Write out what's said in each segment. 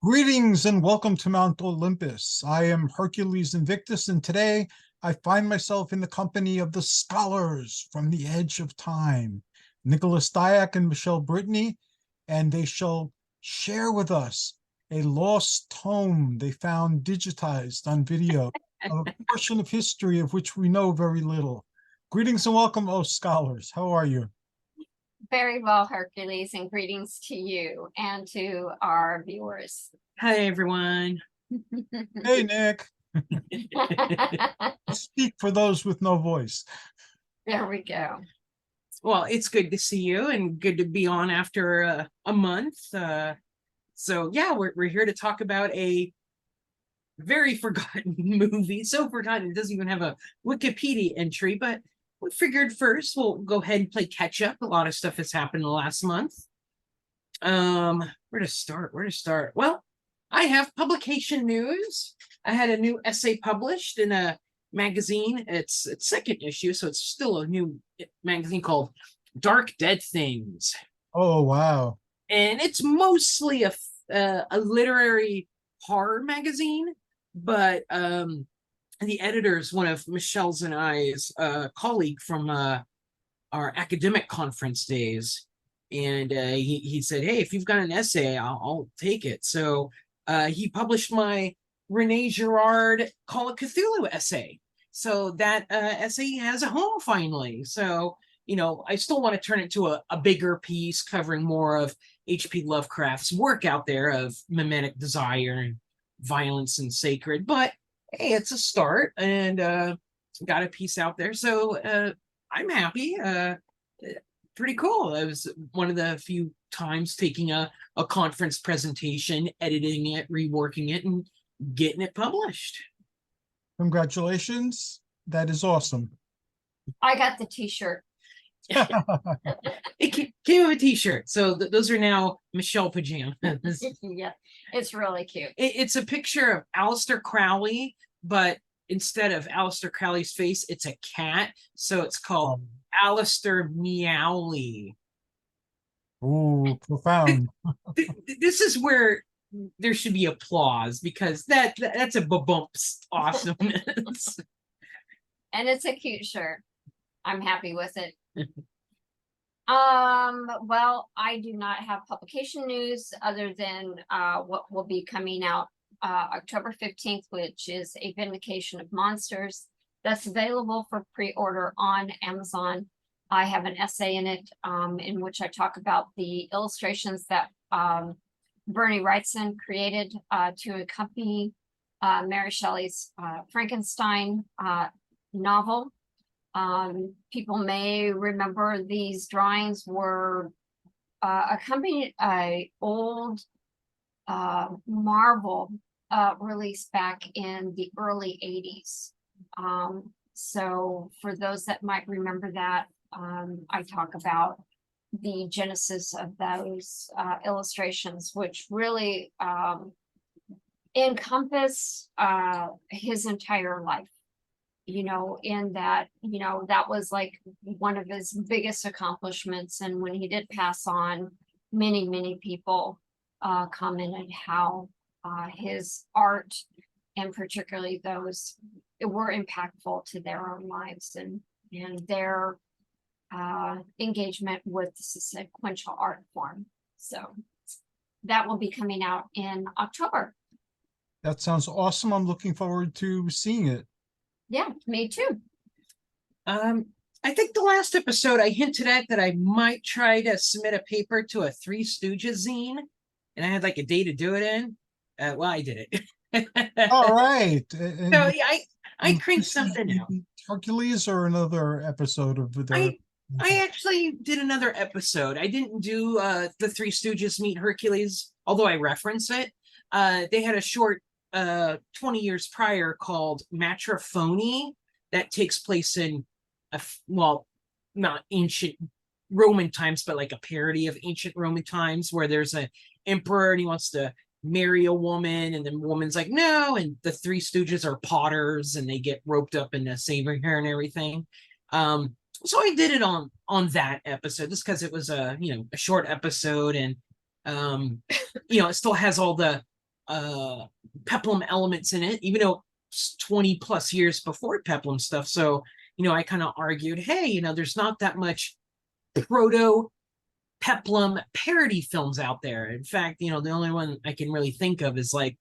Greetings and welcome to Mount Olympus. I am Hercules Invictus, and today I find myself in the company of the scholars from the edge of time, Nicholas Diak and Michele Brittany, and they shall share with us a lost tome they found digitized on video of a portion of history of which we know very little. Greetings and welcome, oh scholars. How are you? Very well, Hercules, and greetings to you and to our viewers. Hi, everyone. Hey, Nick. Speak for those with no voice. There we go. Well, it's good to see you and good to be on after a month. So yeah, we're here to talk about a very forgotten movie. So forgotten, it doesn't even have a Wikipedia entry, but we figured first we'll go ahead and play catch up. A lot of stuff has happened in the last month. Where to start? Well, I have publication news. I had a new essay published in a magazine. It's second issue, so it's still a new magazine called Dark Dead Things. Oh, wow. And it's mostly a literary horror magazine, but the editor is one of Michelle's and I's colleague from our academic conference days. And he said, hey, if you've got an essay, I'll take it. So he published my Rene Girard Call of Cthulhu essay. So that essay has a home finally. So, you know, I still want to turn it to a bigger piece covering more of H.P. Lovecraft's work out there of mimetic desire and violence and sacred. But hey, it's a start and got a piece out there. So I'm happy. Pretty cool. I was one of the few times taking a conference presentation, editing it, reworking it, and getting it published. Congratulations. That is awesome. I got the t-shirt. It came with a t-shirt. So those are now Michele pajamas. Yeah, it's really cute. It's a picture of Aleister Crowley, but instead of Aleister Crowley's face, it's a cat. So it's called Aleister Meowly. Ooh, profound. This is where there should be applause because that's a ba-bumps awesomeness. And it's a cute shirt. I'm happy with it. Well, I do not have publication news other than what will be coming out October 15th, which is A Vindication of Monsters. That's available for pre-order on Amazon. I have an essay in it in which I talk about the illustrations that Bernie Wrightson created to accompany Mary Shelley's Frankenstein novel. People may remember these drawings were accompanied an old Marvel release back in the early 80s. So for those that might remember that, I talk about the genesis of those illustrations, which really encompass his entire life. You know, in that, you know, that was like one of his biggest accomplishments. And when he did pass on, many people commented how his art, and particularly those, were impactful to their own lives and their engagement with the sequential art form. So that will be coming out in October. That sounds awesome. I'm looking forward to seeing it. Yeah, me too. I think the last episode I hinted at that I might try to submit a paper to a Three Stooges zine, and I had like a day to do it in. Well, I did it. All right. And so yeah, I cranked something out. Hercules or another episode of the. I actually did another episode. I didn't do the Three Stooges meet Hercules, although I reference it. They had a short 20 years prior called Matrophony that takes place in well, not ancient Roman times, but like a parody of ancient Roman times where there's an emperor and he wants to marry a woman and the woman's like no, and the Three Stooges are potters and they get roped up into saving her and everything. So I did it on that episode just because it was a short episode and it still has all the peplum elements in it, even though it's 20 plus years before peplum stuff. So, you know, I kind of argued, hey, you know, there's not that much proto peplum parody films out there. In fact, you know, the only one I can really think of is like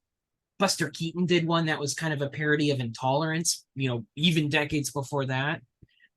Buster Keaton did one that was kind of a parody of Intolerance, you know, even decades before that.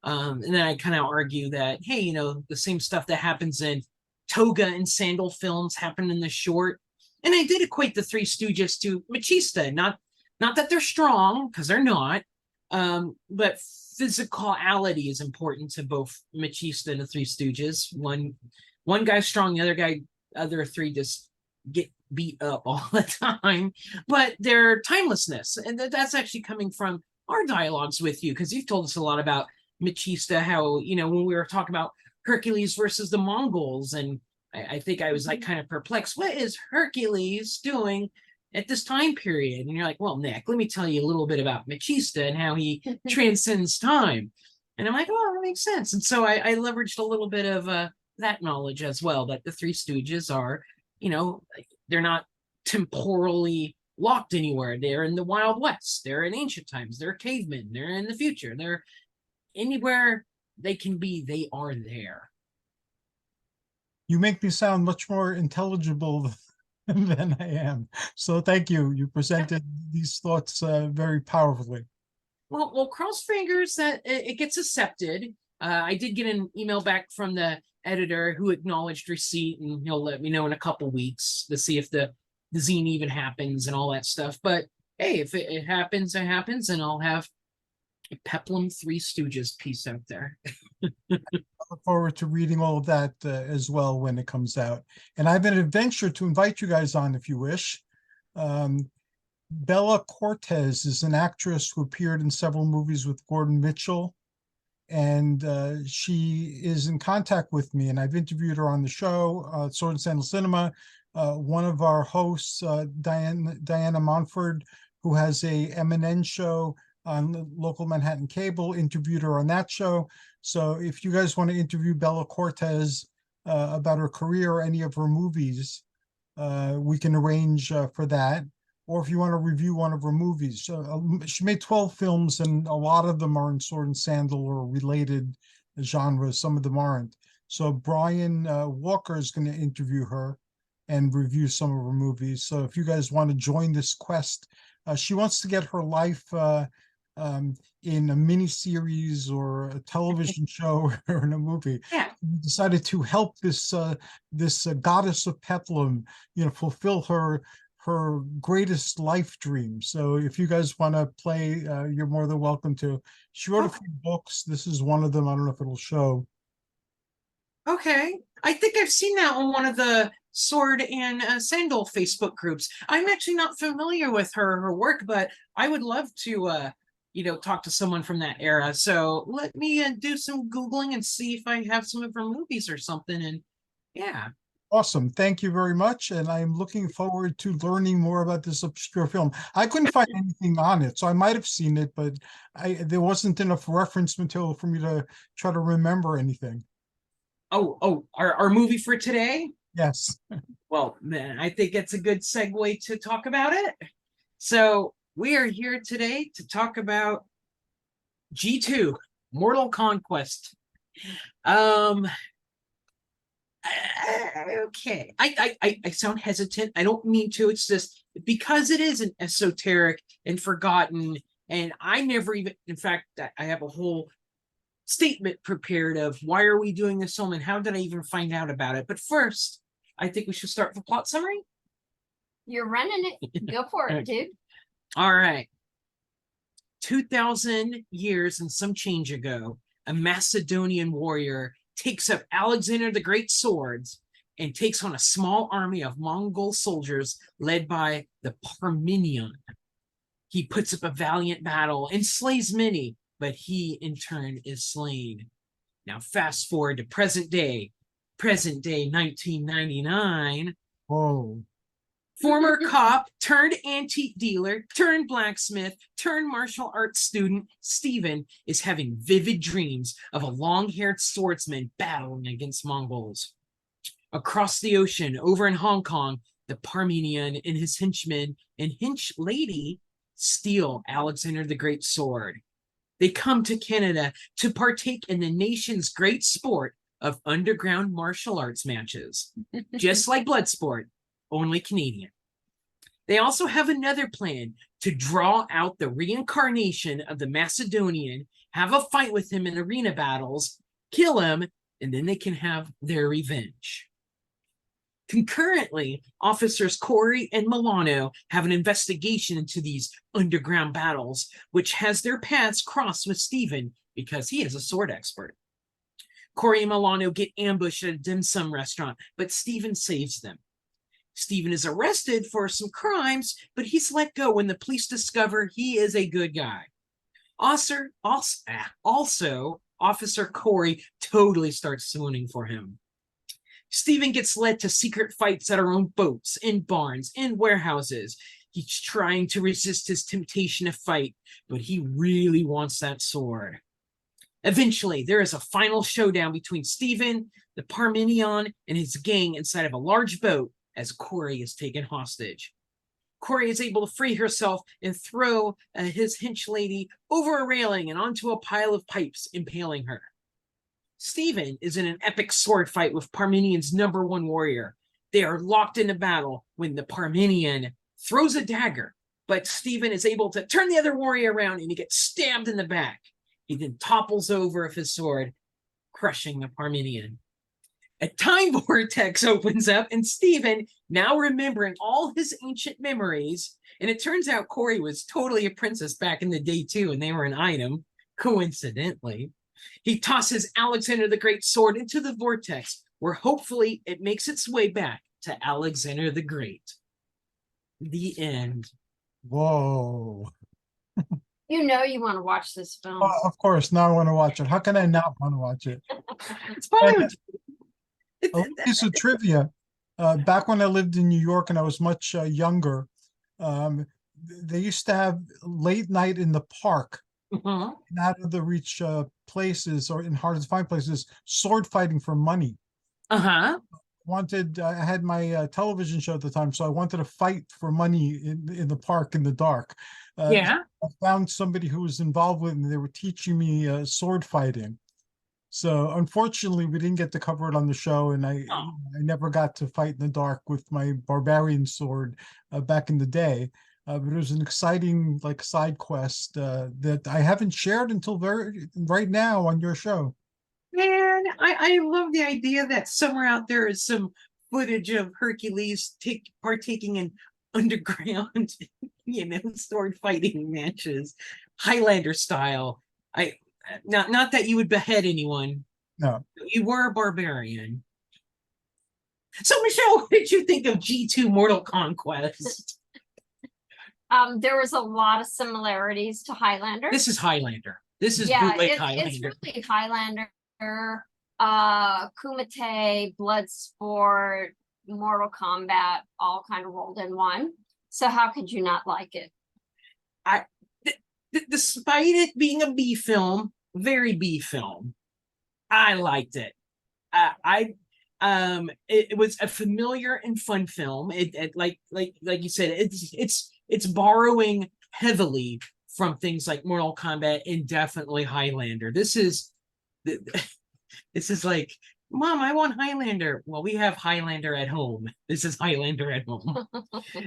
And then I kind of argue that, hey, you know, the same stuff that happens in toga and sandal films happened in the short. And I did equate the Three Stooges to Machista, not that they're strong, because they're not, but physicality is important to both Machista and the Three Stooges. One guy's strong, the other three just get beat up all the time, but their timelessness, and that's actually coming from our dialogues with you, because you've told us a lot about Machista, how, you know, when we were talking about Hercules versus the Mongols, and I think I was like kind of perplexed. What is Hercules doing at this time period? And you're like, well, Nick, let me tell you a little bit about Machista and how he transcends time. And I'm like, oh, that makes sense. And so I leveraged a little bit of that knowledge as well, that the Three Stooges are, you know, they're not temporally locked anywhere. They're in the Wild West. They're in ancient times. They're cavemen. They're in the future. They're anywhere they can be, they are there. You make me sound much more intelligible than I am. So thank you. You presented these thoughts very powerfully. Well, cross fingers that it gets accepted. I did get an email back from the editor who acknowledged receipt, and he'll let me know in a couple weeks to see if the zine even happens and all that stuff. But hey, if it happens, it happens, and I'll have a peplum Three Stooges piece out there. I look forward to reading all of that as well when it comes out. And I have an adventure to invite you guys on if you wish. Bella Cortez is an actress who appeared in several movies with Gordon Mitchell, and she is in contact with me, and I've interviewed her on the show, Sword and Sandal Cinema. One of our hosts, Diana Montford, who has a M&N show on local Manhattan cable, interviewed her on that show. So if you guys want to interview Bella Cortez about her career or any of her movies, we can arrange for that. Or if you want to review one of her movies. She made 12 films, and a lot of them are in sword and sandal or related genres. Some of them aren't. So Brian Walker is going to interview her and review some of her movies. So if you guys want to join this quest, she wants to get her life in a mini series or a television show or in a movie. Yeah. We decided to help this goddess of peplum, you know, fulfill her greatest life dream. So if you guys want to play, you're more than welcome to. She wrote a few books. This is one of them. I don't know if it'll show. Okay. I think I've seen that on one of the Sword and Sandal Facebook groups. I'm actually not familiar with her work, but I would love to, you know, talk to someone from that era. So let me do some Googling and see if I have some of her movies or something. And yeah. Awesome. Thank you very much. And I'm looking forward to learning more about this obscure film. I couldn't find anything on it, so I might have seen it, but there wasn't enough reference material for me to try to remember anything. Oh, our movie for today? Yes. Well, man, I think it's a good segue to talk about it. So we are here today to talk about G2, Mortal Conquest. Okay, I sound hesitant. I don't mean to. It's just because it is an esoteric and forgotten, and I never even, in fact, I have a whole statement prepared of why are we doing this film and how did I even find out about it. But first, I think we should start with the plot summary. You're running it. Go for it, dude. All right. 2,000 years and some change ago, a Macedonian warrior takes up Alexander the Great's swords and takes on a small army of Mongol soldiers led by the Parmenion. He puts up a valiant battle and slays many, but he in turn is slain. Now fast forward to present day 1999. Whoa. Former cop turned antique dealer turned blacksmith turned martial arts student Stephen is having vivid dreams of a long-haired swordsman battling against Mongols. Across the ocean, over in Hong Kong, the Parmenion and his henchmen and hench lady steal Alexander the Great's sword. They come to Canada to partake in the nation's great sport of underground martial arts matches, just like Bloodsport, only Canadian. They also have another plan to draw out the reincarnation of the Macedonian, have a fight with him in arena battles, kill him, and then they can have their revenge. Concurrently, officers Corey and Milano have an investigation into these underground battles, which has their paths crossed with Stephen because he is a sword expert. Corey and Milano get ambushed at a dim sum restaurant, but Stephen saves them. Stephen is arrested for some crimes, but he's let go when the police discover he is a good guy. Also, Officer Corey totally starts swooning for him. Stephen gets led to secret fights at our own boats, in barns, in warehouses. He's trying to resist his temptation to fight, but he really wants that sword. Eventually, there is a final showdown between Stephen, the Parmenion, and his gang inside of a large boat as Corey is taken hostage. Corey is able to free herself and throw his hench lady over a railing and onto a pile of pipes, impaling her. Stephen is in an epic sword fight with Parmenion's #1 warrior. They are locked in a battle when the Parmenion throws a dagger, but Stephen is able to turn the other warrior around and he gets stabbed in the back. He then topples over with his sword, crushing the Parmenion. A time vortex opens up, and Stephen, now remembering all his ancient memories, and it turns out Corey was totally a princess back in the day too, and they were an item, coincidentally. He tosses Alexander the Great's sword into the vortex, where hopefully it makes its way back to Alexander the Great. The end. Whoa. You know you want to watch this film. Of course, now I want to watch it. How can I not want to watch it? It's fine. A piece of trivia. Back when I lived in New York and I was much younger, they used to have late night in the park, Uh-huh. in out of the reach places or in hard to find places, sword fighting for money. Uh-huh. I had my television show at the time, so I wanted to fight for money in the park in the dark. Yeah. I found somebody who was involved with it, and they were teaching me sword fighting. So unfortunately, we didn't get to cover it on the show, and I never got to fight in the dark with my barbarian sword back in the day. But it was an exciting side quest that I haven't shared until right now on your show. Man, I love the idea that somewhere out there is some footage of Hercules partaking in underground, sword fighting matches, Highlander style. Not that you would behead anyone. No. You were a barbarian. So, Michele, what did you think of G2 Mortal Conquest? There was a lot of similarities to Highlander. This is Highlander. This is Yeah, bootleg it's Highlander. really Highlander, Kumite, Bloodsport, Mortal Kombat, all kind of rolled in one. So how could you not like it? Despite it being a B film, very B film, I liked it. It was a familiar and fun film. It like you said, it's borrowing heavily from things like Mortal Kombat and definitely Highlander. This is like, Mom, I want Highlander. Well, we have Highlander at home. This is Highlander at home.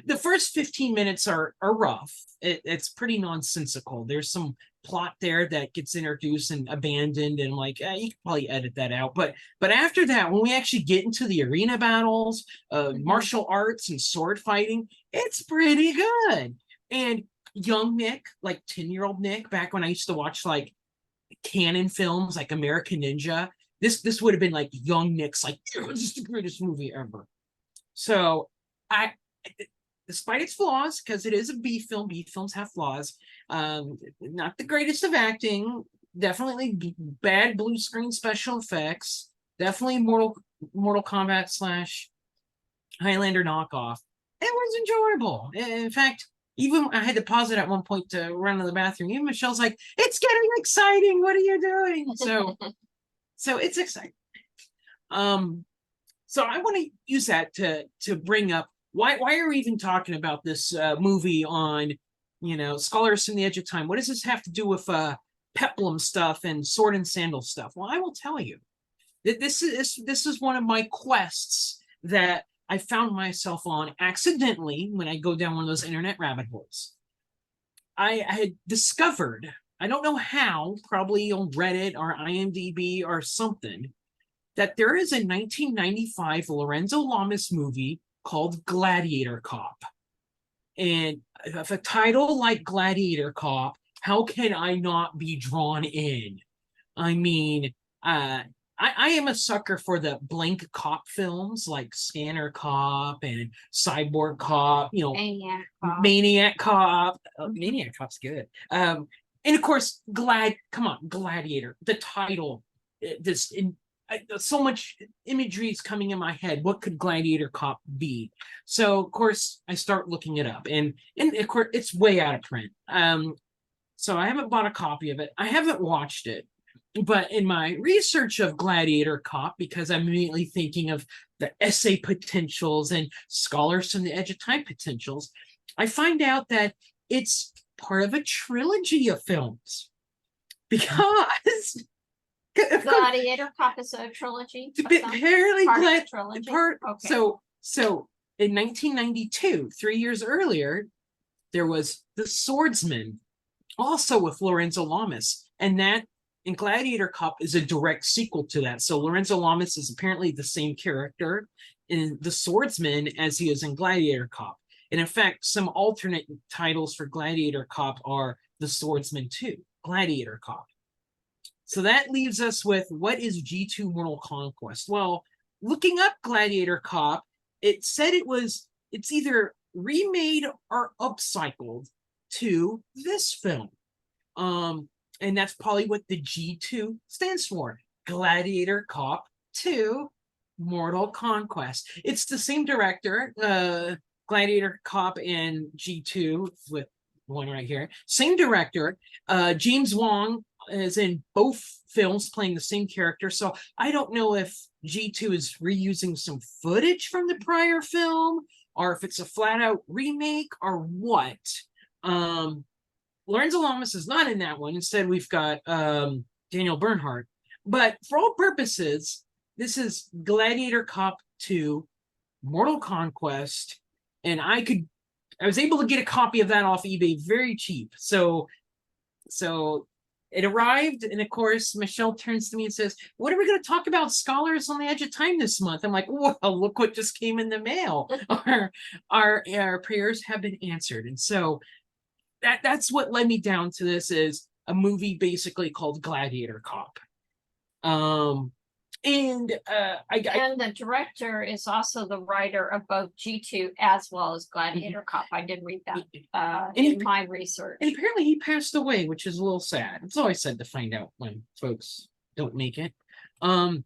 The first 15 minutes are rough. It's pretty nonsensical. There's some plot there that gets introduced and abandoned, and you can probably edit that out. But after that, when we actually get into the arena battles, martial arts and sword fighting, it's pretty good. And young Nick, 10-year-old Nick, back when I used to watch canon films like American Ninja, this would have been young Nick's this is the greatest movie ever. So despite its flaws, because it is a B film, B films have flaws, not the greatest of acting, definitely bad blue screen special effects, definitely Mortal Kombat / Highlander knockoff. It was enjoyable. In fact, even I had to pause it at one point to run to the bathroom. Even Michelle's like, "It's getting exciting. What are you doing?" So it's exciting. So I want to use that to bring up why are we even talking about this movie on, Scholars from the Edge of Time? What does this have to do with peplum stuff and sword and sandal stuff? Well, I will tell you that this is one of my quests that I found myself on accidentally when I go down one of those internet rabbit holes. I had discovered, I don't know how, probably on Reddit or IMDb or something, that there is a 1995 Lorenzo Lamas movie called Gladiator Cop. And if a title like Gladiator Cop, how can I not be drawn in? I mean, I am a sucker for the blank cop films like Scanner Cop and Cyborg Cop, Maniac Cop. Maniac Cop. Maniac Cop's good. And of course, Gladiator, the title, so much imagery is coming in my head. What could Gladiator Cop be? So of course I start looking it up, and of course it's way out of print. So I haven't bought a copy of it. I haven't watched it, but in my research of Gladiator Cop, because I'm immediately thinking of the essay potentials and Scholars from the Edge of Time potentials, I find out that it's part of a trilogy of films, because Gladiator Cop is a trilogy. Apparently, Part of the trilogy? Okay. So in 1992, 3 years earlier, there was The Swordsman, also with Lorenzo Lamas, and Gladiator Cop is a direct sequel to that. So Lorenzo Lamas is apparently the same character in The Swordsman as he is in Gladiator Cop. And in fact, some alternate titles for Gladiator Cop are The Swordsman 2, Gladiator Cop. So that leaves us with, what is G2 Mortal Conquest? Well, looking up Gladiator Cop, it said it's either remade or upcycled to this film. And that's probably what the G2 stands for. Gladiator Cop 2 Mortal Conquest. It's the same director, Gladiator Cop and G2, with one right here. Same director. James Wong is in both films playing the same character. So I don't know if G2 is reusing some footage from the prior film, or if it's a flat out remake, or what. Lorenzo Lamas is not in that one. Instead, we've got Daniel Bernhardt. But for all purposes, this is Gladiator Cop 2 Mortal Conquest. And I was able to get a copy of that off eBay very cheap. So it arrived, and of course, Michele turns to me and says, "What are we going to talk about Scholars on the Edge of Time this month?" I'm like, "Well, look what just came in the mail. Our prayers have been answered." And so that's what led me down to this, is a movie basically called Gladiator Cop. And the director is also the writer of both G2 as well as Gladiator Cop. I did read that in my research. And apparently he passed away, which is a little sad. It's always sad to find out when folks don't make it. And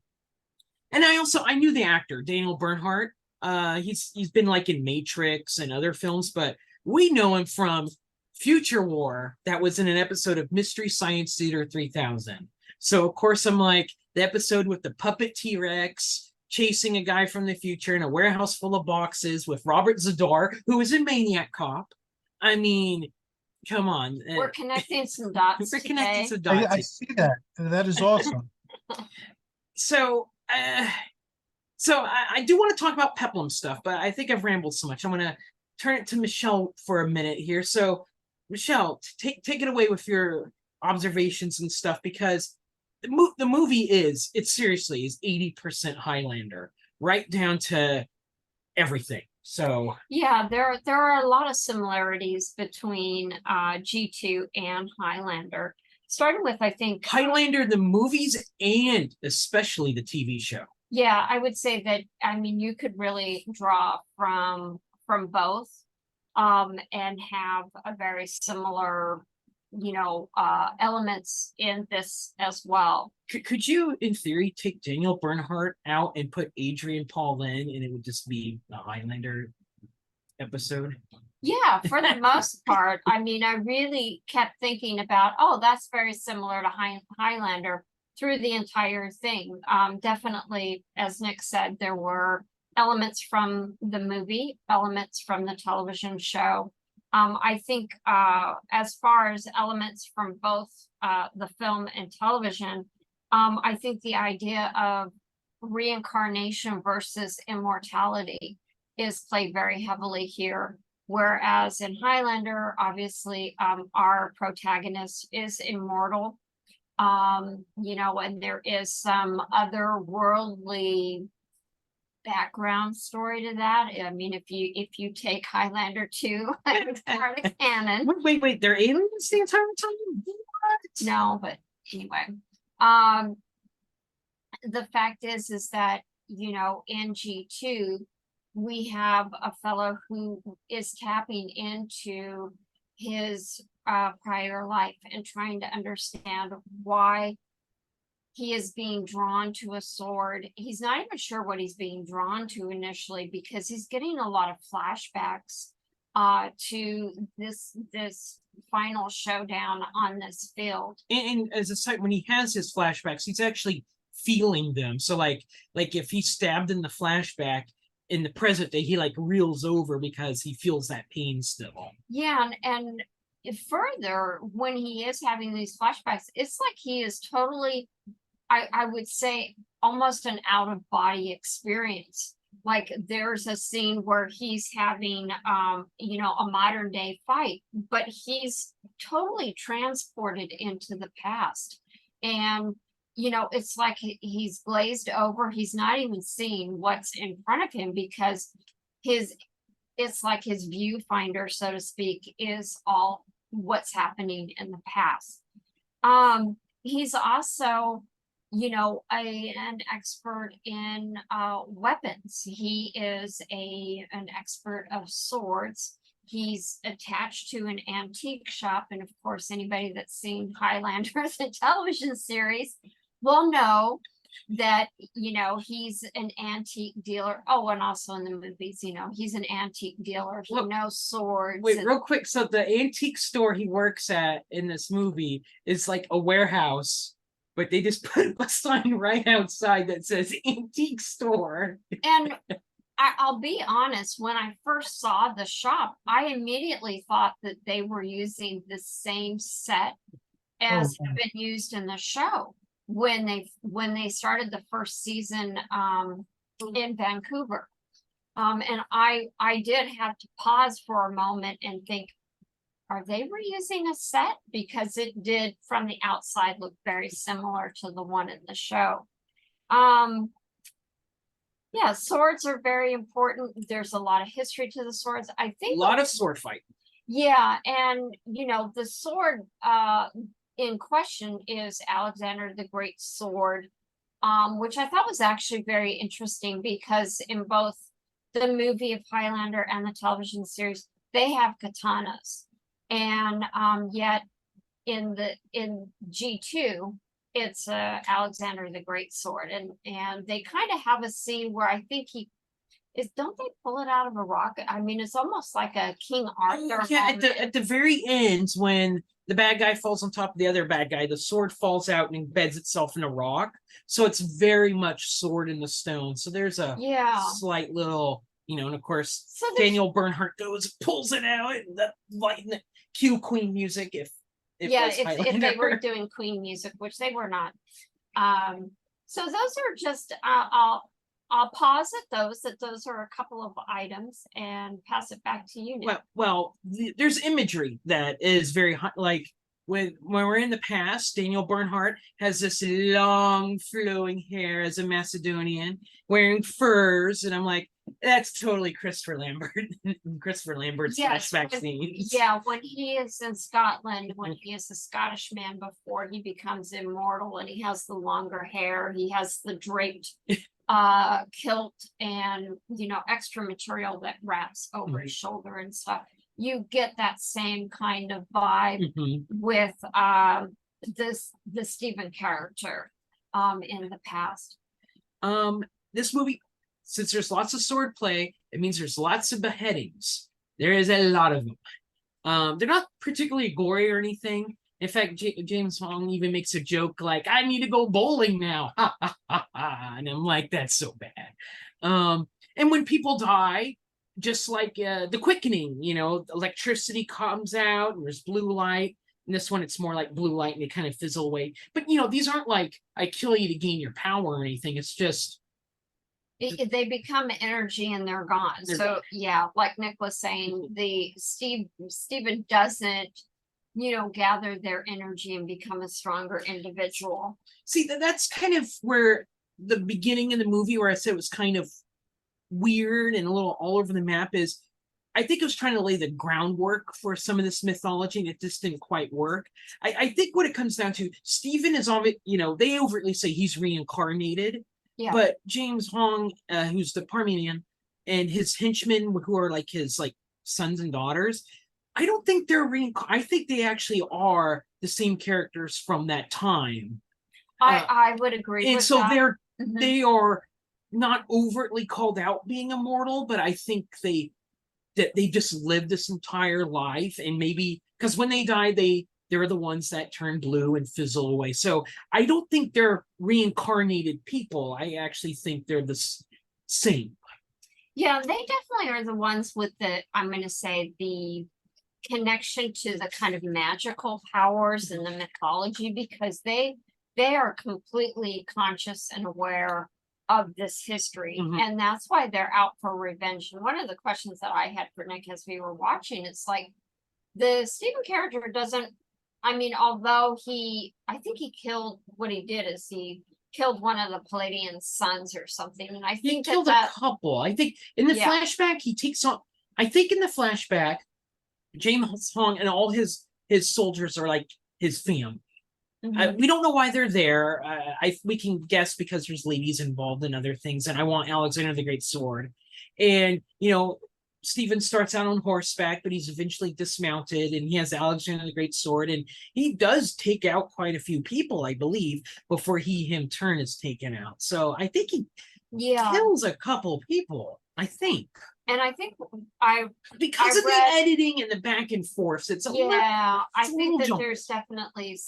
I knew the actor, Daniel Bernhardt. He's been like in Matrix and other films, but we know him from Future War. That was in an episode of Mystery Science Theater 3000. So of course I'm like, the episode with the puppet T-Rex chasing a guy from the future in a warehouse full of boxes with Robert Zadar, who was in Maniac Cop. I mean, come on. We're connecting some dots. We're connecting some dots. I see that. That is awesome. So I do want to talk about peplum stuff, but I think I've rambled so much. I'm going to turn it to Michele for a minute here. So Michele, take it away with your observations and stuff, because the movie is 80% Highlander, right down to everything. So yeah, there are a lot of similarities between G2 and Highlander. Starting with, I think, Highlander, the movies, and especially the TV show. Yeah, I would say that, I mean, you could really draw from both, and have a very similar, elements in this as well. Could you, in theory, take Daniel Bernhardt out and put Adrian Paul in, and it would just be a Highlander episode? Yeah, for the most part. I mean, I really kept thinking about, oh, that's very similar to Highlander through the entire thing. Definitely, as Nick said, there were elements from the movie, elements from the television show. I think as far as elements from both the film and television, I think the idea of reincarnation versus immortality is played very heavily here. Whereas in Highlander, obviously, our protagonist is immortal. You know, and there is some otherworldly background story to that. I mean, if you take Highlander 2 as part of canon. Wait, they're aliens the entire time? What? No, but anyway. The fact is that, you know, in G2, we have a fellow who is tapping into his prior life and trying to understand why he is being drawn to a sword. He's not even sure what he's being drawn to initially, because he's getting a lot of flashbacks to this final showdown on this field. And as a side, when he has his flashbacks, he's actually feeling them. So like if he's stabbed in the flashback, in the present day, he like reels over because he feels that pain still. Yeah, and further, when he is having these flashbacks, it's like he is totally, I would say, almost an out-of-body experience. Like there's a scene where he's having you know, a modern day fight, but he's totally transported into the past. And you know, it's like he's glazed over. He's not even seeing what's in front of him, because it's like his viewfinder, so to speak, is all what's happening in the past. He's also, you know, an expert in weapons. He is an expert of swords. He's attached to an antique shop, and of course, anybody that's seen Highlander, the television series, will know that, you know, he's an antique dealer. Oh, and also in the movies, you know, he's an antique dealer. He knows swords. Wait, real quick. So the antique store he works at in this movie is like a warehouse, but they just put a sign right outside that says antique store. And I'll be honest, when I first saw the shop, I immediately thought that they were using the same set as had been used in the show when they started the first season in Vancouver. And I did have to pause for a moment and think, are they reusing a set? Because it did from the outside look very similar to the one in the show. Yeah, swords are very important. There's a lot of history to the swords. I think a lot of sword fighting. Yeah, and you know, the sword in question is Alexander the Great sword, which I thought was actually very interesting, because in both the movie of Highlander and the television series, they have katanas, and yet in G2, it's Alexander the Great sword, and they kind of have a scene where I think don't they pull it out of a rock? I mean, it's almost like a King Arthur. Yeah, at the very end, when the bad guy falls on top of the other bad guy, the sword falls out and embeds itself in a rock. So it's very much sword in the stone. So there's a slight little, you know, and of course, Daniel Bernhardt pulls it out, and the cue Queen music if they were doing Queen music, which they were not. So those are just I'll pause at those are a couple of items and pass it back to you now. Well, there's imagery that is very hot. Like when we're in the past, Daniel Bernhardt has this long flowing hair as a Macedonian wearing furs, and I'm like, that's totally Christopher Lambert. Christopher Lambert's flashback scenes. Yeah, when he is in Scotland, when he is a Scottish man before he becomes immortal, and he has the longer hair, he has the draped kilt and, you know, extra material that wraps over his shoulder and stuff. You get that same kind of vibe with the Stephen character in the past. This movie, since there's lots of sword play, it means there's lots of beheadings. There is a lot of them. They're not particularly gory or anything. In fact, James Hong even makes a joke like, I need to go bowling now. And I'm like, that's so bad. And And when people die, just like the quickening, you know, electricity comes out and there's blue light. And this one, it's more like blue light and they kind of fizzle away. But, you know, these aren't like I kill you to gain your power or anything. It's just. They become energy and they're gone. So yeah, like Nick was saying, Steven doesn't, you know, gather their energy and become a stronger individual. See, that's kind of where the beginning of the movie, where I said it was kind of weird and a little all over the map, is I think it was trying to lay the groundwork for some of this mythology, and it just didn't quite work. I think what it comes down to, Steven is on it, you know, they overtly say he's reincarnated. Yeah. But James Hong, who's the Parmenian, and his henchmen, who are like his like sons and daughters, I don't think they're I think they actually are the same characters from that time. I would agree. And with so that. they are not overtly called out being immortal, but I think they just lived this entire life, and maybe because when they die, they're the ones that turn blue and fizzle away. So I don't think they're reincarnated people. I actually think they're the same. Yeah, they definitely are the ones with the, I'm going to say, the connection to the kind of magical powers in the mythology, because they are completely conscious and aware of this history. And that's why they're out for revenge. And one of the questions that I had for Nick as we were watching, it's like the Stephen character doesn't, I mean, although I think he killed, what he did is he killed one of the Palladian sons or something. And I think he killed a couple. I think in the flashback, he takes on, I think in the flashback, James Hong and all his soldiers are like his fam. We don't know why they're there. We can guess because there's ladies involved in other things, and I want Alexander the Great Sword. And, you know, Stephen starts out on horseback, but he's eventually dismounted, and he has Alexander the Great Sword, and he does take out quite a few people, I believe, before him turn is taken out. So I think he kills a couple people, I think. And I think because of the editing and the back and forth, it's a little, I think that jump. There's definitely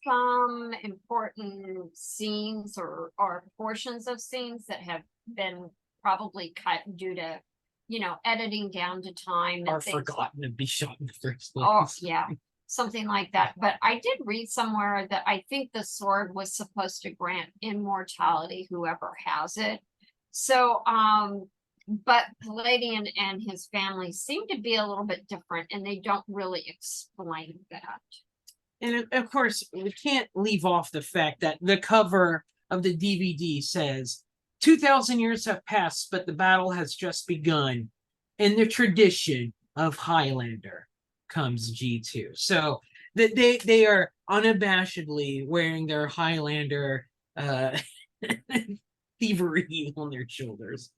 some important scenes or portions of scenes that have been probably cut due to, you know, editing down to time or forgotten to be shot in the first place. Oh yeah, something like that. But I did read somewhere that I think the sword was supposed to grant immortality whoever has it. So but Palladian and his family seem to be a little bit different, and they don't really explain that. And of course, we can't leave off the fact that the cover of the DVD says 2,000 years have passed, but the battle has just begun. In the tradition of Highlander comes G2. So that they are unabashedly wearing their Highlander thievery on their shoulders.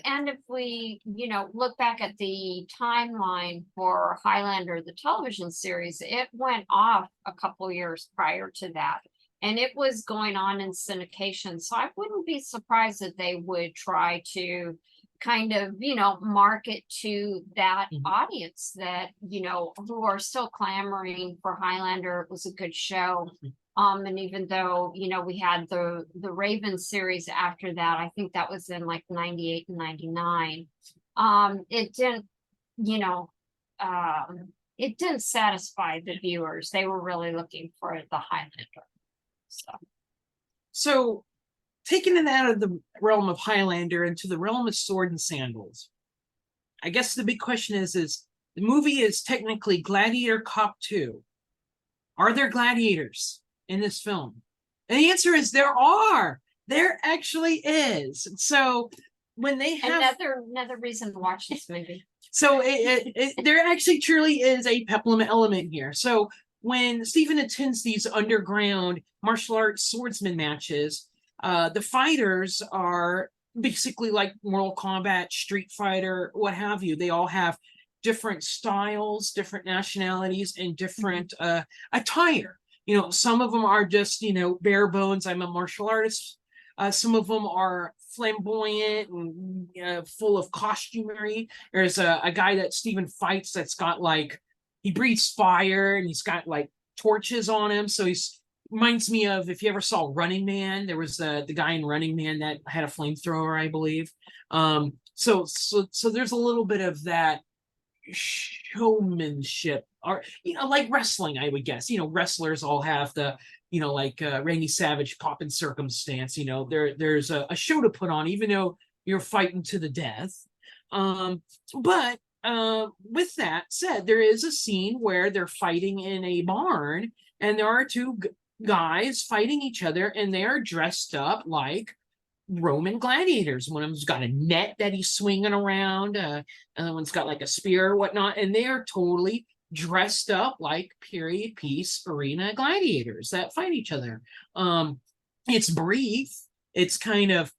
And if we, you know, look back at the timeline for Highlander, the television series, it went off a couple years prior to that. And it was going on in syndication. So I wouldn't be surprised that they would try to kind of, you know, market to that audience that, you know, who are still clamoring for Highlander. It was a good show. And even though, you know, we had the Raven series after that, I think that was in like 98 and 99. It didn't, you know, it didn't satisfy the viewers. They were really looking for the Highlander. So taking it out of the realm of Highlander into the realm of sword and sandals, I guess the big question is the movie is technically Gladiator Cop 2. Are there gladiators in this film? And the answer is there are. There actually is. So when they have another reason to watch this movie. So there actually truly is a peplum element here. So when Stephen attends these underground martial arts swordsman matches, the fighters are basically like Mortal Kombat, Street Fighter, what have you. They all have different styles, different nationalities, and different attire. You know, some of them are just, you know, bare bones. I'm a martial artist. Some of them are flamboyant and full of costumery. There's a guy that Stephen fights that's got like, he breathes fire and he's got like torches on him. So he's reminds me of, if you ever saw Running Man, there was the guy in Running Man that had a flamethrower, I believe. So there's a little bit of that showmanship, or like wrestling, I would guess. Wrestlers all have the, like Randy Savage, pop and circumstance. There's a show to put on, even though you're fighting to the death. But with that said, there is a scene where they're fighting in a barn, and there are two guys fighting each other, and they are dressed up like Roman gladiators. One of them's got a net that he's swinging around. Another one's got like a spear or whatnot, and they are totally dressed up like period piece arena gladiators that fight each other. It's brief. It's kind of,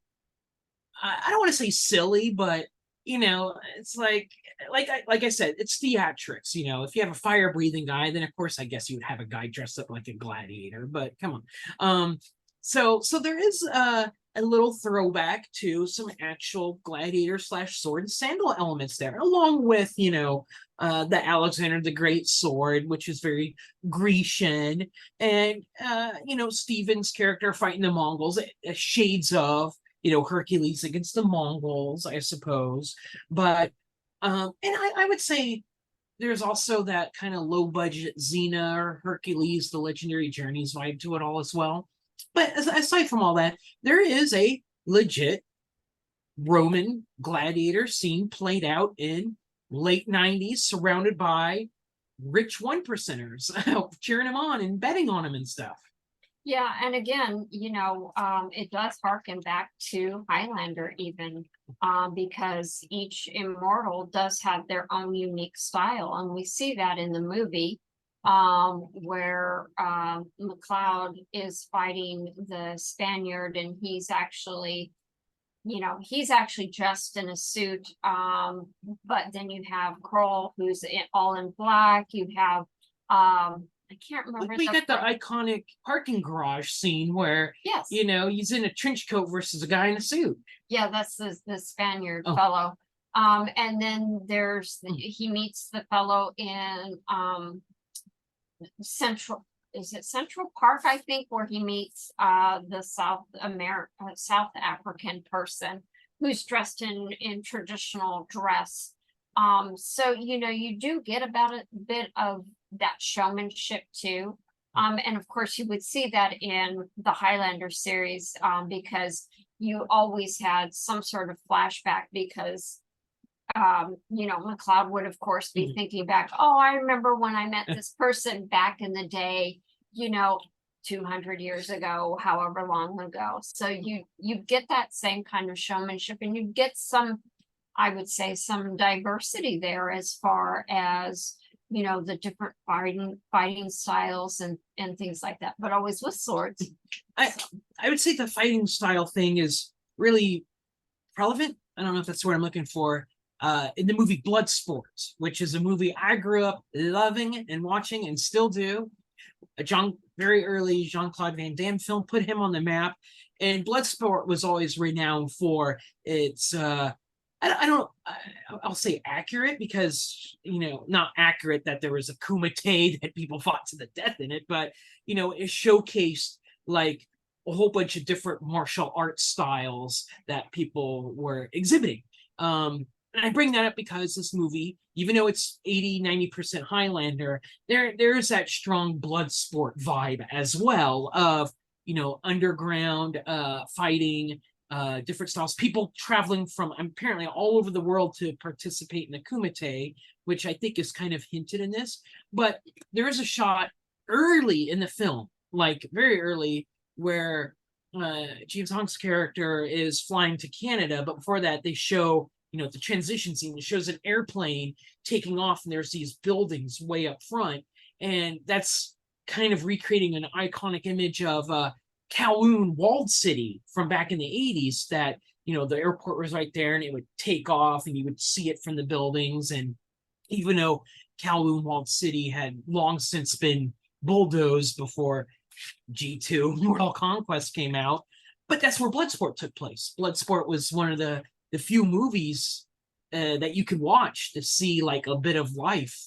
I don't want to say silly, but it's like I said, it's theatrics. If you have a fire breathing guy, then of course I guess you would have a guy dressed up like a gladiator. But come on. So there is a little throwback to some actual gladiator / sword and sandal elements there, along with the Alexander the Great sword, which is very Grecian, and Stephen's character fighting the Mongols, shades of Hercules against the Mongols, I suppose. But and I would say there's also that kind of low budget Xena or Hercules, the Legendary Journeys vibe to it all as well. But aside from all that, there is a legit Roman gladiator scene played out in late 90s, surrounded by rich 1%ers cheering him on and betting on him and stuff. Yeah, and again, it does harken back to Highlander even, because each immortal does have their own unique style, and we see that in the movie, where MacLeod is fighting the Spaniard, and he's actually dressed in a suit, but then you have Kroll, who's all in black. You have I can't remember. We got the iconic parking garage scene where, yes, he's in a trench coat versus a guy in a suit. Yeah, that's the Spaniard fellow. And then he meets the fellow in Central Park, I think, where he meets the South African person who's dressed in traditional dress. So you do get about a bit of that showmanship too. And of course you would see that in the Highlander series, because you always had some sort of flashback, because MacLeod would of course be thinking back, oh, I remember when I met this person back in the day, 200 years ago, however long ago. So you get that same kind of showmanship, and you get some, I would say, some diversity there as far as the different fighting styles and things like that, but always with swords. I would say the fighting style thing is really relevant. I don't know if that's the word I'm looking for. In the movie Bloodsport, which is a movie I grew up loving and watching and still do. Very early Jean-Claude Van Damme film put him on the map, and Bloodsport was always renowned for its I'll say accurate, because not accurate that there was a kumite that people fought to the death in it, but it showcased like a whole bunch of different martial arts styles that people were exhibiting. And I bring that up because this movie, even though it's 80-90% Highlander, there's that strong Bloodsport vibe as well of underground fighting, different styles, people traveling from apparently all over the world to participate in the kumite, which I think is kind of hinted in this. But there is a shot early in the film, like very early, where James Hong's character is flying to Canada, but before that they show the transition scene. It shows an airplane taking off, and there's these buildings way up front, and that's kind of recreating an iconic image of Kowloon walled city from back in the 80s, that the airport was right there and it would take off and you would see it from the buildings. And even though Kowloon walled city had long since been bulldozed before G2 Mortal Conquest came out, but that's where Bloodsport took place. Bloodsport was one of the few movies that you could watch to see like a bit of life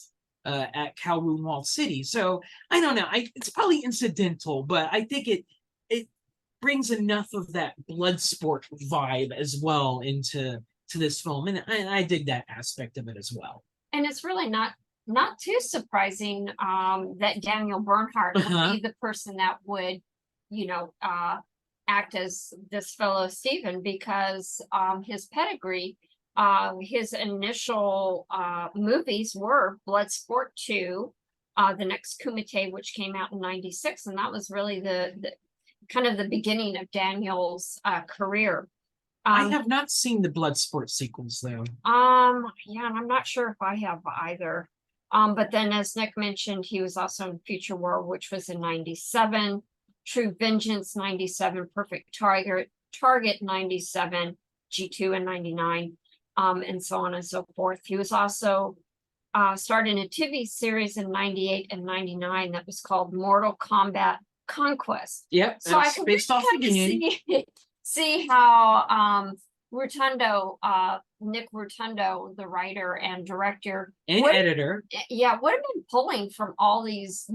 at Kowloon walled city. So I don't know, it's probably incidental, but I think it brings enough of that Bloodsport vibe as well into to this film, and I dig that aspect of it as well. And it's really not too surprising that Daniel Bernhardt would be the person that would, you know, act as this fellow Stephen, because his pedigree, his initial movies were Bloodsport 2, the next Kumite, which came out in '96, and that was really the kind of the beginning of Daniel's career. I have not seen the Bloodsport sequels though. Yeah, and I'm not sure if I have either. But then, as Nick mentioned, he was also in Future War, which was in '97, True Vengeance '97, Perfect Target '97, G2 in '99, and so on and so forth. He was also starred in a TV series in '98 and '99 that was called Mortal Kombat Conquest. Yep, So I can based off the game. see how Rotundo, Nick Rotundo, the writer and director and editor, would have been pulling from all these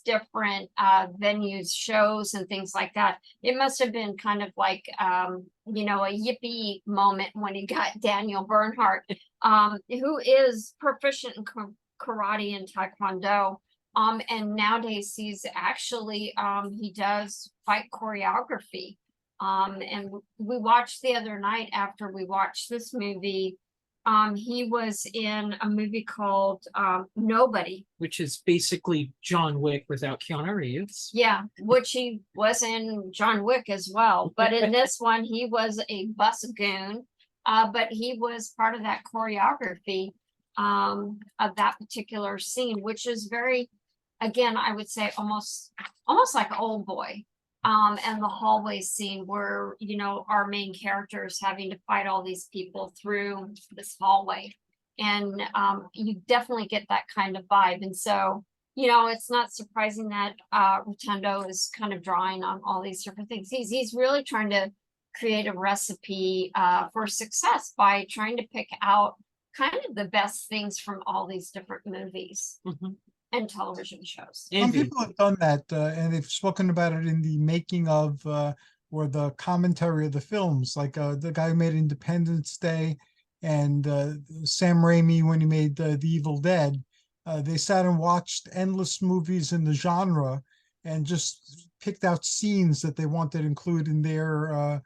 different venues, shows, and things like that. It must have been kind of like you know, a yippee moment when he got Daniel Bernhardt, who is proficient in karate and taekwondo. And nowadays he's actually he does fight choreography. And we watched the other night after we watched this movie. He was in a movie called Nobody, which is basically John Wick without Keanu Reeves. Yeah, which he was in John Wick as well. But in this one, he was a bus goon. But he was part of that choreography of that particular scene, which is very, again, I would say almost like Old Boy. And the hallway scene where, you know, our main character is having to fight all these people through this hallway. And you definitely get that kind of vibe. And so, you know, it's not surprising that Rotundo is kind of drawing on all these different things. He's really trying to create a recipe for success by trying to pick out kind of the best things from all these different movies. And television shows. Some people have done that, and they've spoken about it in the making of or the commentary of the films, like the guy who made Independence Day and Sam Raimi when he made The Evil Dead. They sat and watched endless movies in the genre and just picked out scenes that they wanted to include in their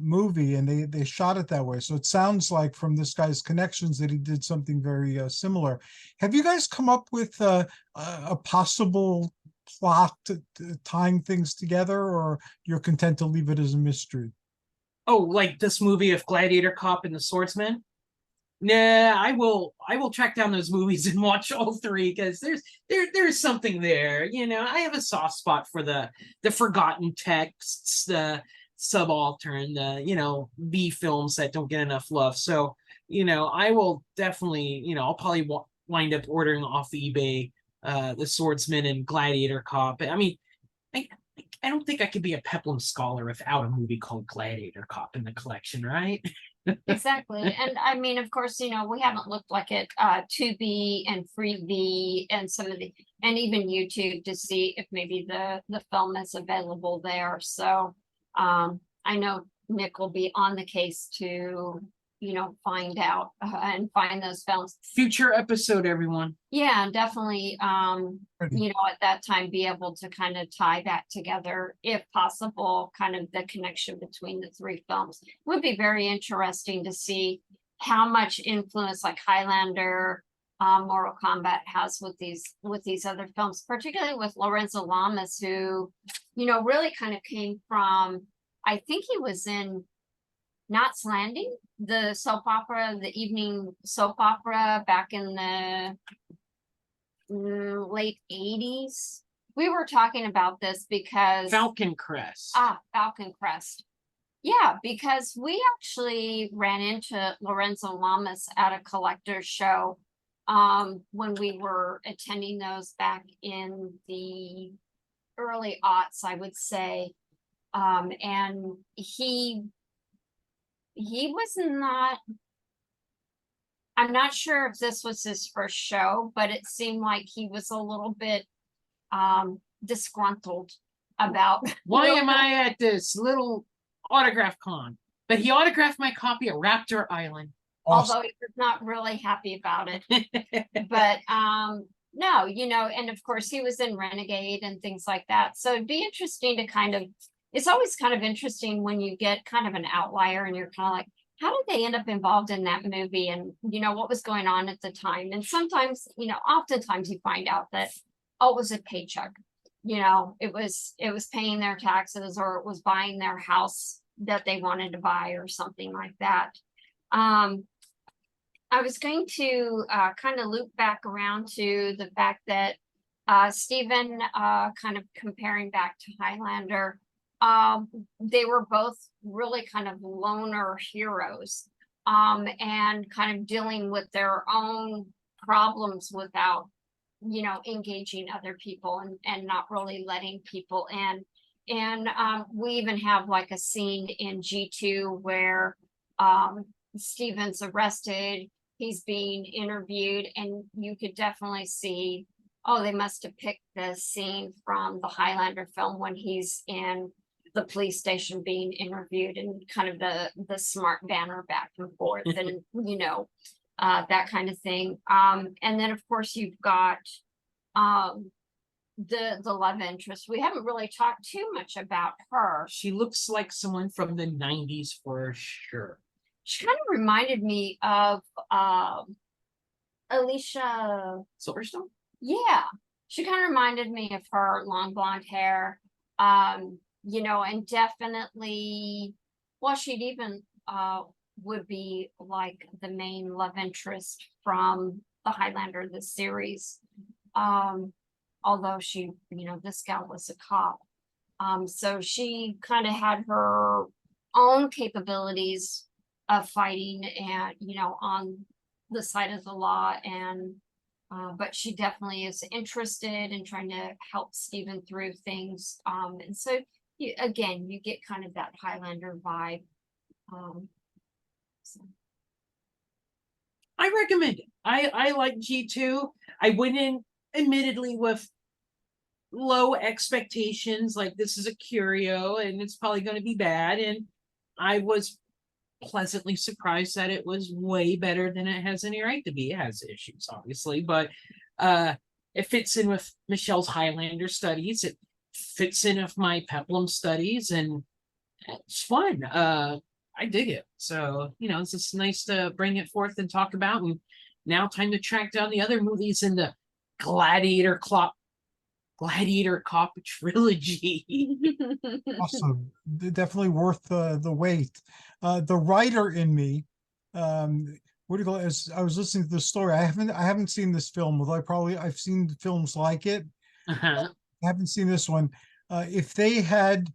movie, and they shot it that way. So it sounds like from this guy's connections that he did something very similar. Have you guys come up with a possible plot to tying things together, or you're content to leave it as a mystery? Oh, like this movie of Gladiator Cop and the Swordsman? Nah, I will track down those movies and watch all three, because there's something there. You know, I have a soft spot for the forgotten texts, the subaltern, the, you know, B films that don't get enough love. So, you know, I will definitely, you know, I'll probably wind up ordering off eBay the Swordsman and Gladiator Cop. I mean, I don't think I could be a Peplum scholar without a movie called Gladiator Cop in the collection, right? Exactly. And I mean, of course, you know, we haven't looked like at Tubi and Freevee and some of the, and even YouTube to see if maybe the film is available there. So I know Nick will be on the case to, you know, find out and find those films. Future episode, everyone. Yeah, definitely. You know, at that time, be able to kind of tie that together, if possible, kind of the connection between the three films. It would be very interesting to see how much influence like Highlander, Mortal Kombat has with these other films, particularly with Lorenzo Lamas, who, you know, really kind of came from, I think he was in Knots Landing, the soap opera, the evening soap opera back in the late 80s. We were talking about this because Falcon Crest. Falcon Crest. Yeah, because we actually ran into Lorenzo Lamas at a collector's show when we were attending those back in the early aughts, I would say. And he was not, I'm not sure if this was his first show, but it seemed like he was a little bit disgruntled about why am I at this little autograph con? But he autographed my copy at Raptor Island. Awesome. Although he was not really happy about it. But no, you know, and of course he was in Renegade and things like that. So it'd be interesting to kind of, it's always kind of interesting when you get kind of an outlier and you're kind of like, how did they end up involved in that movie? And you know, what was going on at the time? And sometimes, you know, oftentimes you find out that, oh, it was a paycheck. You know, it was paying their taxes, or it was buying their house that they wanted to buy or something like that. I was going to kind of loop back around to the fact that Stephen, kind of comparing back to Highlander, they were both really kind of loner heroes, and kind of dealing with their own problems without, you know, engaging other people and not really letting people in. And we even have like a scene in G2 where Stephen's arrested, he's being interviewed, and you could definitely see, oh, they must have picked the scene from the Highlander film when he's in the police station being interviewed, and kind of the smart banner back and forth and, you know, that kind of thing. And then of course you've got the love interest. We haven't really talked too much about her. She looks like someone from the 90s for sure. She kind of reminded me of Alicia Silverstone? Yeah, she kind of reminded me of her, long blonde hair, you know, and definitely, well, she'd even would be like the main love interest from the Highlander, the series. Although she, you know, this gal was a cop. So she kind of had her own capabilities of fighting and, you know, on the side of the law, and but she definitely is interested in trying to help Stephen through things. And so you, again, you get kind of that Highlander vibe. So. I recommend it. I like G2. I went in admittedly with low expectations, like this is a curio and it's probably going to be bad, and I was pleasantly surprised that it was way better than it has any right to be. It has issues, obviously, but it fits in with Michelle's Highlander studies. It fits in with my Peplum studies, and it's fun. I dig it. So, you know, it's just nice to bring it forth and talk about. And now time to track down the other movies in the Gladiator Cop trilogy. Awesome. Definitely worth the wait. The writer in me, what do you call it? As I was listening to the story, I haven't seen this film, although I've seen films like it. Uh-huh. I haven't seen this one. If they had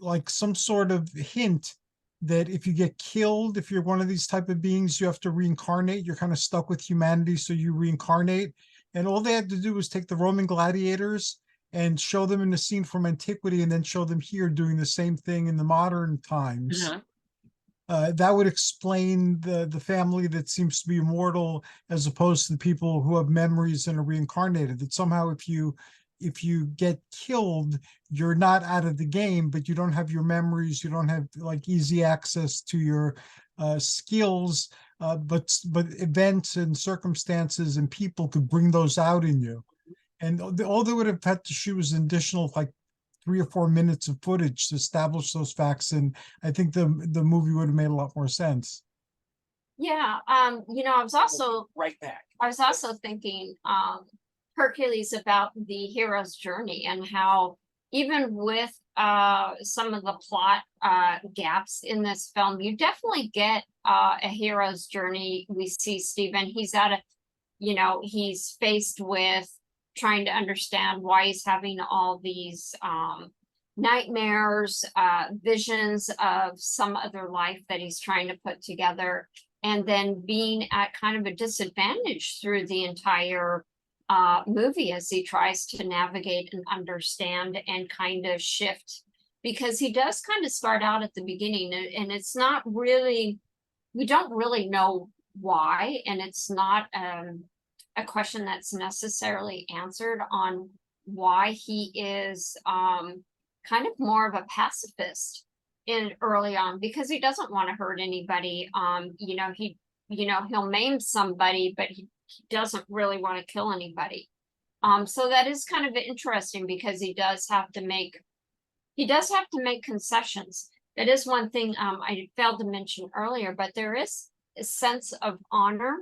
like some sort of hint that if you get killed, if you're one of these type of beings, you have to reincarnate, you're kind of stuck with humanity, so you reincarnate. And all they had to do was take the Roman gladiators and show them in the scene from antiquity, and then show them here doing the same thing in the modern times. Uh-huh. That would explain the family that seems to be immortal, as opposed to the people who have memories and are reincarnated. That somehow if you get killed, you're not out of the game, but you don't have your memories, you don't have like easy access to your skills, but events and circumstances and people could bring those out in you. And all they would have had to shoot was an additional like 3 or 4 minutes of footage to establish those facts, and I think the movie would have made a lot more sense. Yeah, you know, I was also thinking Hercules, about the hero's journey, and how even with some of the plot gaps in this film, you definitely get a hero's journey. We see Stephen, he's at a, you know, he's faced with trying to understand why he's having all these nightmares, visions of some other life that he's trying to put together, and then being at kind of a disadvantage through the entire movie as he tries to navigate and understand and kind of shift, because he does kind of start out at the beginning, and it's not really, we don't really know why, and it's not a question that's necessarily answered on why he is kind of more of a pacifist in early on because he doesn't want to hurt anybody. He'll maim somebody, but he doesn't really want to kill anybody. So that is kind of interesting because he does have to make concessions. That is one thing I failed to mention earlier, but there is a sense of honor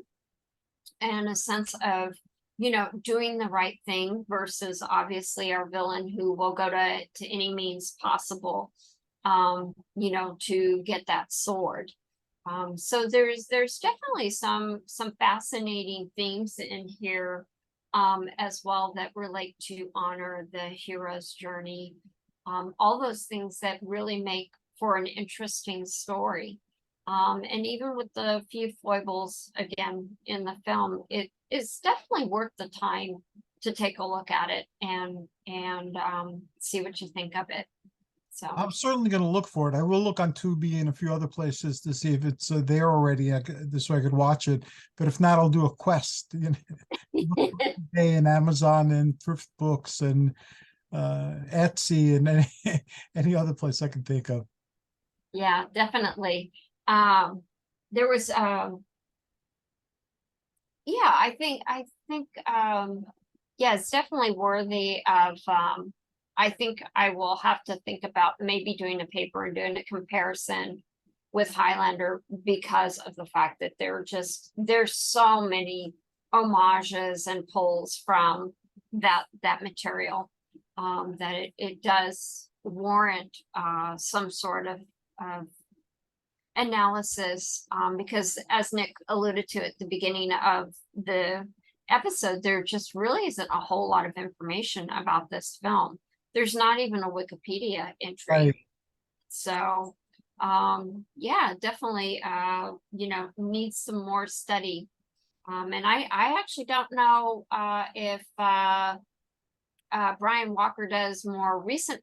and a sense of, doing the right thing versus obviously our villain who will go to any means possible, to get that sword. So there's definitely some fascinating themes in here, as well that relate to honor, the hero's journey, all those things that really make for an interesting story. And even with the few foibles again in the film, it is definitely worth the time to take a look at it and see what you think of it. So I'm certainly going to look for it. I will look on Tubi and a few other places to see if it's there already. This way I could watch it. But if not, I'll do a quest. In Amazon and thrift books and Etsy and any other place I can think of. yeah, definitely. There was yeah, I think yeah, it's definitely worthy of I think I will have to think about maybe doing a paper and doing a comparison with Highlander because of the fact that there's so many homages and pulls from that material, that it does warrant some sort of analysis, because as Nick alluded to at the beginning of the episode, there just really isn't a whole lot of information about this film. There's not even a Wikipedia entry. Right. So yeah, definitely needs some more study. And I actually don't know if Brian Walker does more recent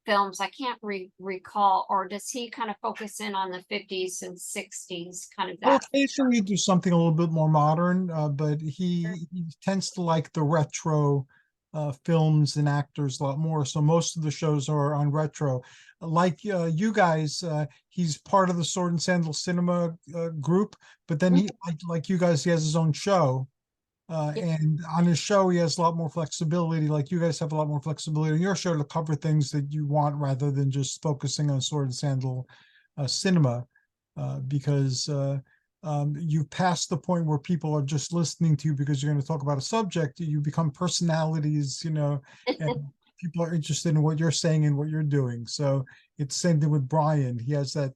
films. I can't recall, or does he kind of focus in on the 50s and 60s, kind of Well, that? occasionally do something a little bit more modern, but he tends to like the retro films and actors a lot more. So most of the shows are on retro. Like you guys, he's part of the Sword and Sandal Cinema group, but then he, like you guys, he has his own show. And on his show, he has a lot more flexibility. Like you guys have a lot more flexibility on your show to cover things that you want rather than just focusing on Sword and Sandal cinema, because you've passed the point where people are just listening to you because you're going to talk about a subject. You become personalities, and people are interested in what you're saying and what you're doing. So it's the same thing with Brian. He has that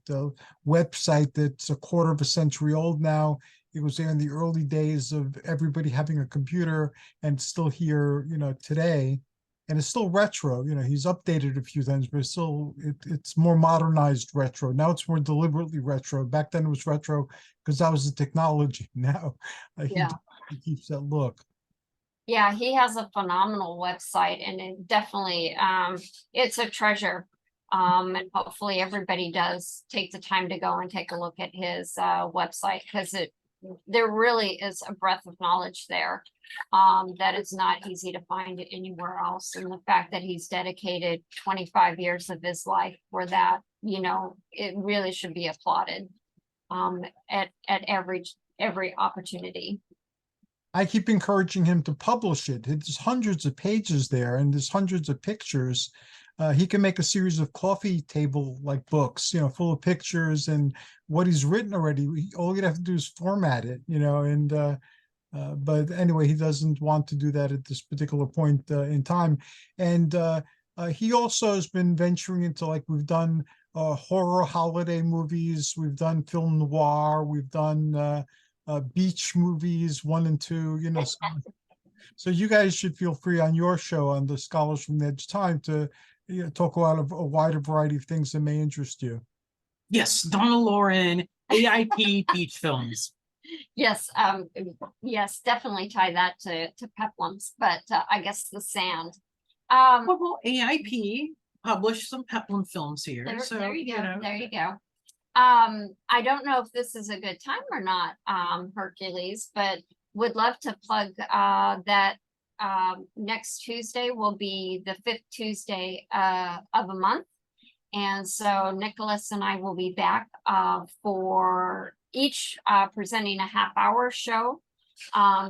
website that's a quarter of a century old now. It was there in the early days of everybody having a computer, and still here, today. And it's still retro. He's updated a few times, but it's more modernized retro. Now it's more deliberately retro. Back then it was retro because that was the technology. Now Yeah. he keeps that look. Yeah, he has a phenomenal website, and it definitely it's a treasure. And hopefully everybody does take the time to go and take a look at his website, because there really is a breadth of knowledge there that is not easy to find anywhere else. And the fact that he's dedicated 25 years of his life for that, it really should be applauded at every opportunity. I keep encouraging him to publish it. There's hundreds of pages there, and there's hundreds of pictures. He can make a series of coffee table like books, full of pictures and what he's written already. All you'd have to do is format it, and but anyway, he doesn't want to do that at this particular point in time. And he also has been venturing into, like, we've done horror holiday movies, we've done film noir, we've done beach movies 1 and 2, so you guys should feel free on your show, on the Scholars from the Edge of Time, to talk about a wider variety of things that may interest you. Yes, Donna Lauren, AIP beach films. Yes, yes, definitely tie that to peplums, but I guess the sand. Well, AIP published some peplum films here. There you go. There you go. I don't know if this is a good time or not, Hercules, but would love to plug that next Tuesday will be the 5th Tuesday of a month. And so Nicholas and I will be back for each presenting a half-hour show.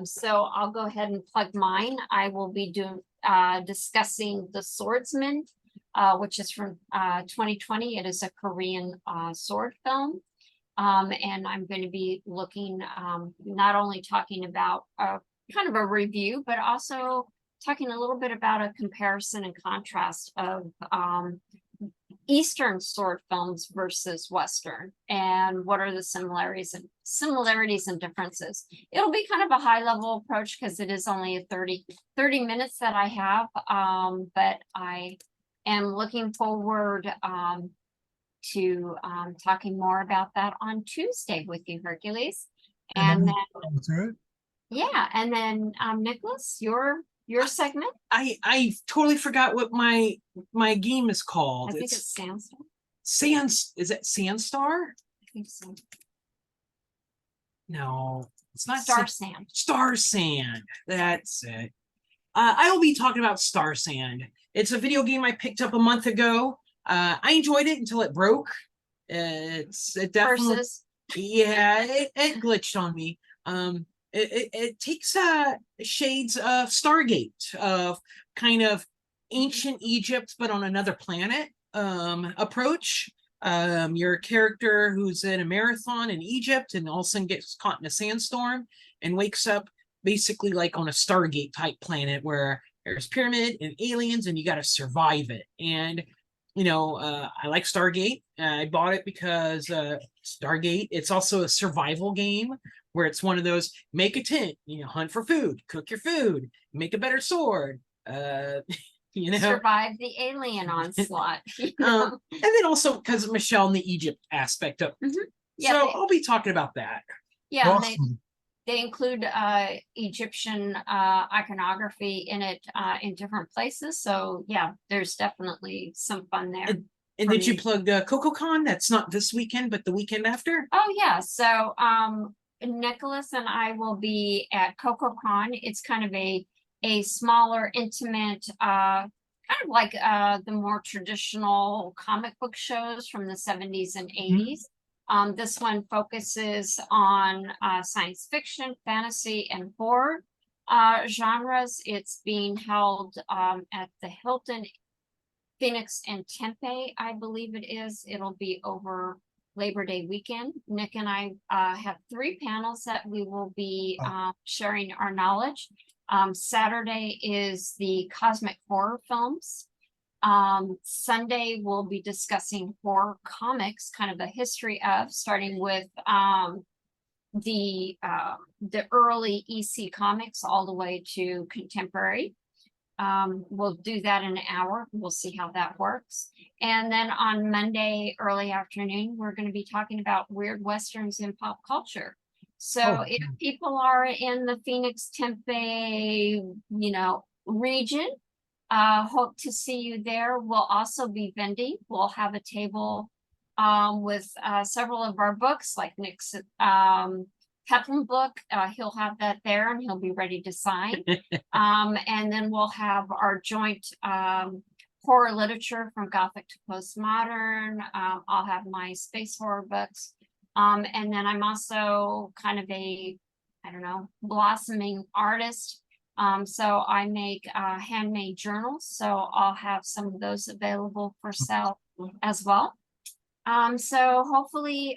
So I'll go ahead and plug mine. I will be discussing The Swordsman, which is from 2020. It is a Korean sword film. And I'm going to be looking, not only talking about kind of a review, but also talking a little bit about a comparison and contrast of Eastern sword films versus Western, and what are the similarities and differences. It'll be kind of a high level approach because it is only a 30 minutes that I have, but I am looking forward to talking more about that on Tuesday with you, Hercules. And then yeah, and then Nicholas, your segment. I totally forgot what my game is called. I think it's Sandstar. Is it Sandstar? I think so. No, it's not Star Sand. Star Sand. That's it. I will be talking about Star Sand. It's a video game I picked up a month ago. I enjoyed it until it broke. It definitely, yeah, it glitched on me. It takes shades of Stargate, of kind of ancient Egypt, but on another planet approach. You're a character who's in a marathon in Egypt and all of a sudden gets caught in a sandstorm and wakes up basically like on a Stargate type planet where there's pyramid and aliens and you got to survive it. And I like Stargate. I bought it because Stargate, it's also a survival game where it's one of those, make a tent, hunt for food, cook your food, make a better sword, survive the alien onslaught. And then also because of Michele and the Egypt aspect of it. Yeah, so I'll be talking about that. Yeah, Awesome. they include Egyptian iconography in it in different places. So yeah, there's definitely some fun there. And did you plug CocoCon? That's not this weekend, but the weekend after? Oh yeah, so Nicholas and I will be at CocoCon. It's kind of a smaller, intimate, kind of like the more traditional comic book shows from the 70s and 80s. This one focuses on science fiction, fantasy, and horror genres. It's being held at the Hilton Phoenix and Tempe, I believe it is. It'll be over Labor Day weekend. Nick and I have 3 panels that we will be sharing our knowledge. Saturday is the cosmic horror films. Sunday we'll be discussing horror comics, kind of the history of, starting with the early EC comics all the way to contemporary. We'll do that in an hour. We'll see how that works. And then on Monday, early afternoon, we're going to be talking about weird Westerns in pop culture. So if people are in the Phoenix, Tempe, region, hope to see you there. We'll also be vending. We'll have a table with several of our books, like Nick's Peplum book. He'll have that there and he'll be ready to sign. And then we'll have our joint horror literature from Gothic to postmodern. I'll have my space horror books. And then I'm also kind of a, blossoming artist. So I make handmade journals. So I'll have some of those available for sale as well. So hopefully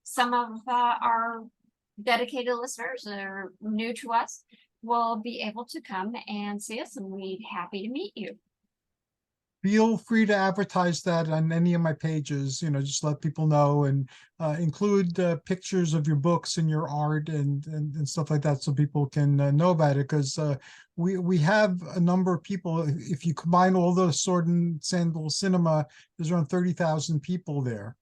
some of our dedicated listeners that are new to us will be able to come and see us, and we'd be happy to meet you. Feel free to advertise that on any of my pages, just let people know, and include pictures of your books and your art and stuff like that so people can know about it, because we have a number of people. If you combine all the Sword and Sandal Cinema, there's around 30,000 people there.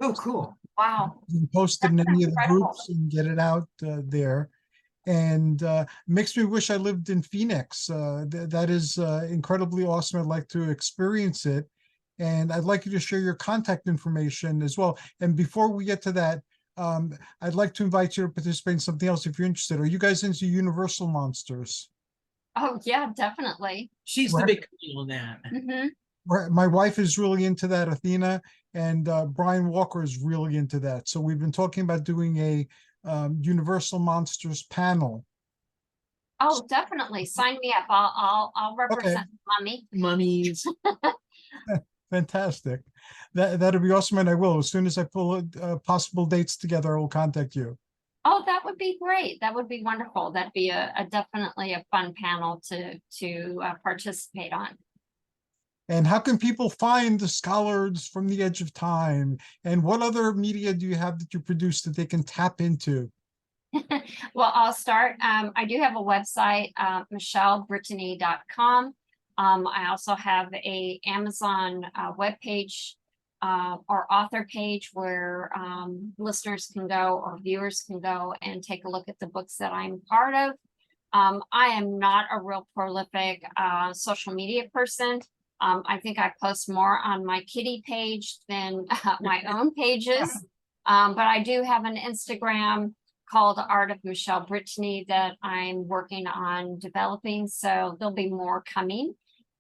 Oh, cool. Wow. You can post it in any of the groups and get it out there. And makes me wish I lived in Phoenix. That is incredibly awesome. I'd like to experience it. And I'd like you to share your contact information as well. And before we get to that, I'd like to invite you to participate in something else if you're interested. Are you guys into Universal Monsters? Oh, yeah, definitely. She's the big queen on that. My wife is really into that, Athena, and Brian Walker is really into that. So we've been talking about doing a Universal Monsters panel. Oh, definitely. Sign me up. I'll represent Mummy. Mummies. Fantastic. That'd be awesome, and I will. As soon as I pull possible dates together, I will contact you. Oh, that would be great. That would be wonderful. That'd be a definitely a fun panel to participate on. And how can people find the Scholars from the Edge of Time? And what other media do you have that you produce that they can tap into? Well, I'll start. I do have a website, michelebritany.com. I also have a Amazon webpage or author page where listeners can go or viewers can go and take a look at the books that I'm part of. I am not a real prolific social media person. I think I post more on my kitty page than my own pages. But I do have an Instagram called The Art of Michele Brittany that I'm working on developing. So there'll be more coming.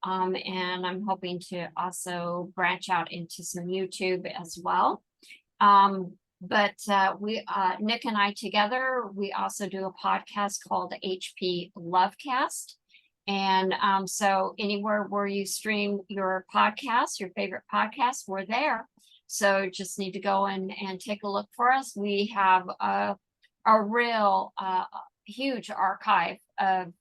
And I'm hoping to also branch out into some YouTube as well. But Nick and I together, we also do a podcast called HP Lovecast. And so anywhere where you stream your podcast, your favorite podcast, we're there. So just need to go and take a look for us. We have a real huge archive of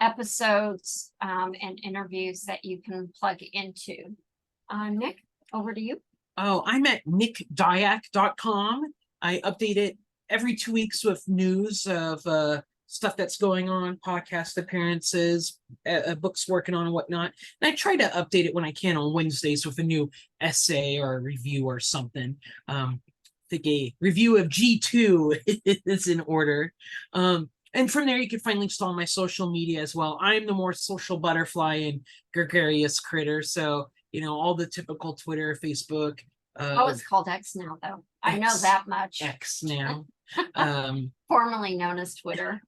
episodes and interviews that you can plug into. Nick, over to you. Oh, I'm at nickdiak.com. I update it every 2 weeks with news of stuff that's going on, podcast appearances, books working on and whatnot. And I try to update it when I can on Wednesdays with a new essay or a review or something. I think a review of G2 is in order. And from there, you can find links to all my social media as well. I'm the more social butterfly and gregarious critter. So, you know, all the typical Twitter, Facebook. Oh, it's called X now, though. I know that much. X now. Formerly known as Twitter.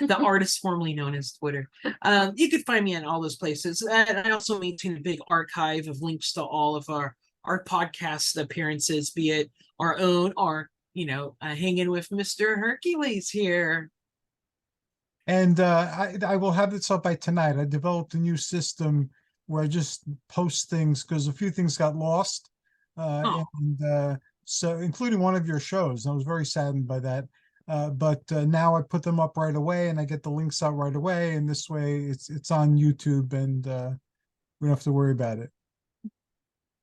The artist formerly known as Twitter. You can find me in all those places. And I also maintain a big archive of links to all of our podcast appearances, be it our own or, you know, hanging with Mr. Hercules here. And I will have this up by tonight. I developed a new system where I just post things because a few things got lost. So including one of your shows. I was very saddened by that. But now I put them up right away and I get the links out right away. And this way it's on YouTube and we don't have to worry about it.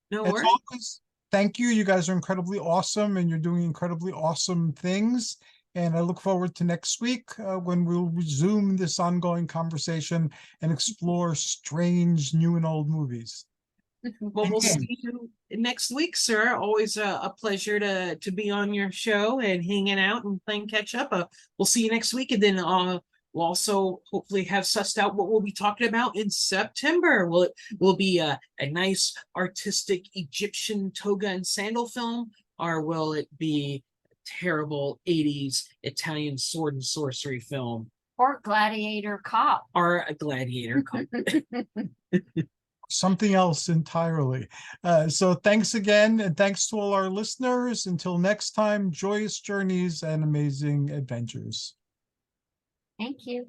No As worries. always, thank you. You guys are incredibly awesome and you're doing incredibly awesome things. And I look forward to next week when we'll resume this ongoing conversation and explore strange new and old movies. Well, we'll see you next week, sir. Always a pleasure to be on your show and hanging out and playing catch up. We'll see you next week, and then we'll also hopefully have sussed out what we'll be talking about in September. Will be a nice artistic Egyptian toga and sandal film, or will it be a terrible 80s Italian sword and sorcery film? Or Gladiator Cop. Or a Gladiator Cop. Something else entirely. So thanks again, and thanks to all our listeners. Until next time, joyous journeys and amazing adventures. Thank you.